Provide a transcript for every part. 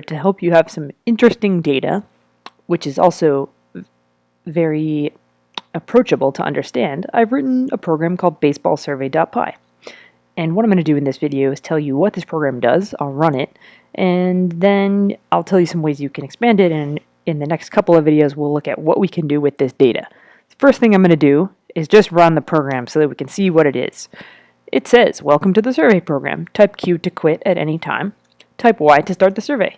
to help you have some interesting data, which is also very approachable to understand, I've written a program called baseballsurvey.py. And what I'm going to do in this video is tell you what this program does, I'll run it, and then I'll tell you some ways you can expand it, and in the next couple of videos we'll look at what we can do with this data. The first thing I'm going to do is just run the program so that we can see what it is. It says, welcome to the survey program. Type Q to quit at any time. Type Y to start the survey.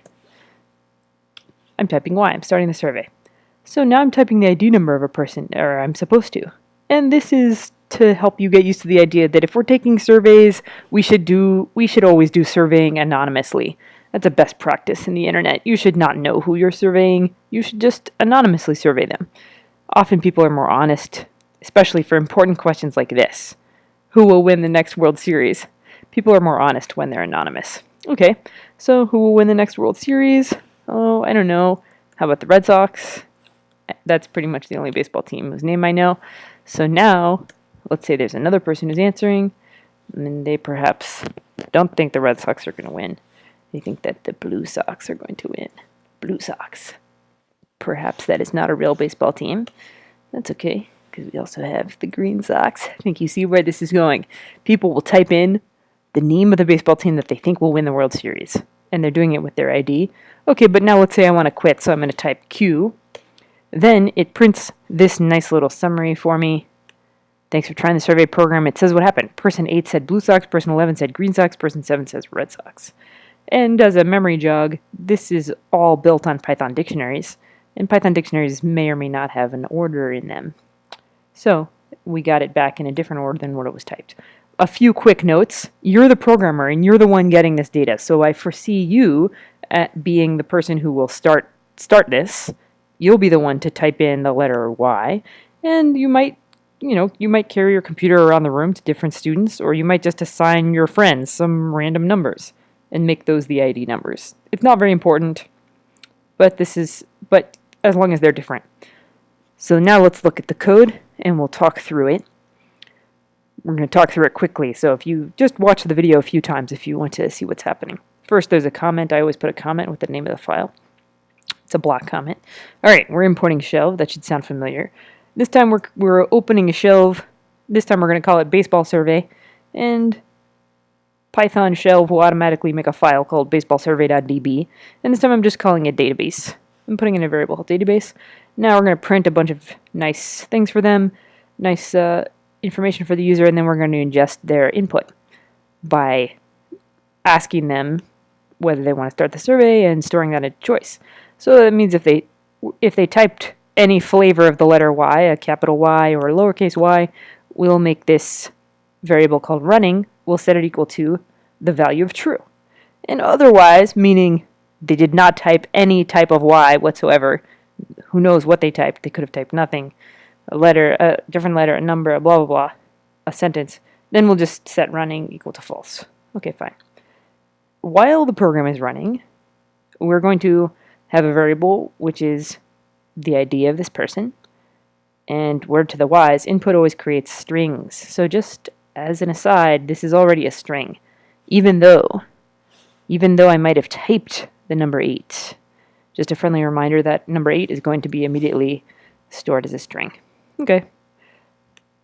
I'm typing Y, I'm starting the survey. So now I'm typing the ID number of a person, or I'm supposed to. And this is to help you get used to the idea that if we're taking surveys, we should always do surveying anonymously. That's a best practice in the internet. You should not know who you're surveying. You should just anonymously survey them. Often people are more honest, especially for important questions like this. Who will win the next World Series? People are more honest when they're anonymous. Okay, so who will win the next World Series? Oh, I don't know. How about the Red Sox? That's pretty much the only baseball team whose name I know. So now, let's say there's another person who's answering, and they perhaps don't think the Red Sox are going to win. They think that the Blue Sox are going to win. Blue Sox. Perhaps that is not a real baseball team. That's okay, because we also have the Green Sox. I think you see where this is going. People will type in the name of the baseball team that they think will win the World Series, and they're doing it with their ID. Okay, but now let's say I want to quit, so I'm going to type Q. Then it prints this nice little summary for me. Thanks for trying the survey program. It says what happened. Person 8 said Blue Sox, person 11 said Green Sox, person 7 says Red Sox. And as a memory jog, this is all built on Python dictionaries, and Python dictionaries may or may not have an order in them. So we got it back in a different order than what it was typed. A few quick notes. You're the programmer, and you're the one getting this data, so I foresee you at being the person who will start this. You'll be the one to type in the letter Y, and you might carry your computer around the room to different students, or you might just assign your friends some random numbers and make those the ID numbers. It's not very important, but as long as they're different. So now let's look at the code, and we'll talk through it. We're going to talk through it quickly, so if you just watch the video a few times if you want to see what's happening. First, there's a comment. I always put a comment with the name of the file. It's a block comment. Alright, we're importing shelve. That should sound familiar. This time we're opening a shelve. This time we're going to call it baseball survey. And Python shelve will automatically make a file called baseballsurvey.db. And this time I'm just calling it database. I'm putting in a variable called database. Now we're going to print a bunch of nice things for them. Nice information for the user. And then we're going to ingest their input by asking them whether they want to start the survey and storing that as a choice. So that means if they typed any flavor of the letter Y, a capital Y or a lowercase y, we'll make this variable called running, we'll set it equal to the value of true. And otherwise, meaning they did not type any type of Y whatsoever, who knows what they typed, they could have typed nothing, a letter, a different letter, a number, a blah blah blah, a sentence, then we'll just set running equal to false. Okay, fine. While the program is running, we're going to have a variable which is the ID of this person, and word to the wise, input always creates strings. So just as an aside, this is already a string, even though I might have typed the number 8. Just a friendly reminder that number 8 is going to be immediately stored as a string. Okay.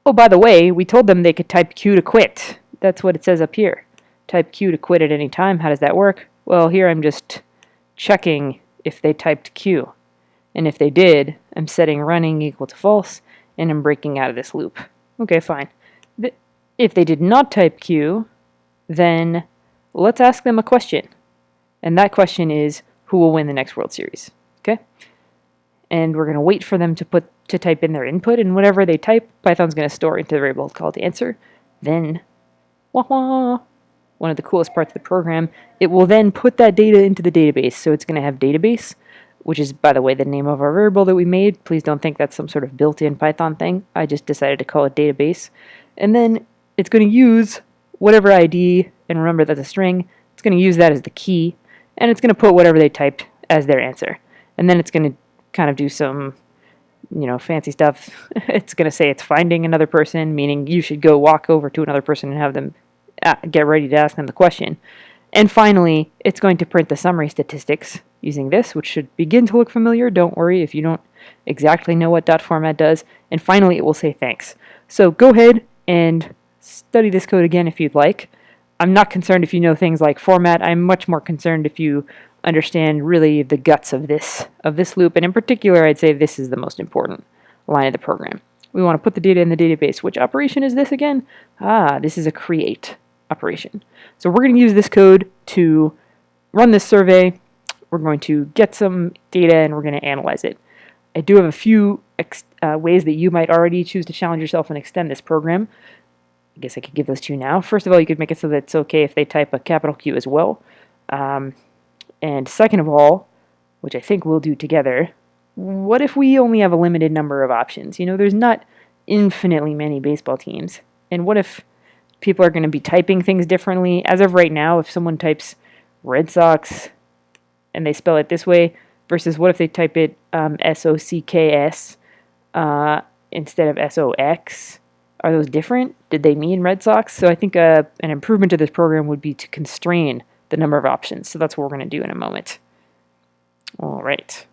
Oh, by the way, we told them they could type Q to quit. That's what it says up here. Type Q to quit at any time. How does that work? Well, here I'm just checking if they typed Q. And if they did, I'm setting running equal to false, and I'm breaking out of this loop. Okay, fine. If they did not type Q, then let's ask them a question. And that question is, who will win the next World Series? Okay? And we're going to wait for them to type in their input, and whatever they type, Python's going to store into the variable called answer. Then, wah-wah, one of the coolest parts of the program, it will then put that data into the database. So it's going to have database, which is, by the way, the name of our variable that we made. Please don't think that's some sort of built-in Python thing. I just decided to call it database. And then it's going to use whatever ID, and remember that's a string, it's going to use that as the key, and it's going to put whatever they typed as their answer. And then it's going to kind of do some, fancy stuff. It's going to say it's finding another person, meaning you should go walk over to another person and have them get ready to ask them the question. And finally, it's going to print the summary statistics using this, which should begin to look familiar. Don't worry if you don't exactly know what .format does. And finally, it will say thanks. So go ahead and study this code again if you'd like. I'm not concerned if you know things like format. I'm much more concerned if you understand really the guts of this loop. And in particular, I'd say this is the most important line of the program. We want to put the data in the database. Which operation is this again? This is a create operation. So we're going to use this code to run this survey. We're going to get some data and we're going to analyze it. I do have a few ways that you might already choose to challenge yourself and extend this program. I guess I could give those to you now. First of all, you could make it so that it's okay if they type a capital Q as well. And second of all, which I think we'll do together, what if we only have a limited number of options? You know, there's not infinitely many baseball teams. And what if people are going to be typing things differently? As of right now, if someone types Red Sox and they spell it this way, versus what if they type it SOCKS instead of SOX? Are those different? Did they mean Red Sox? So I think an improvement to this program would be to constrain the number of options. So that's what we're going to do in a moment. All right.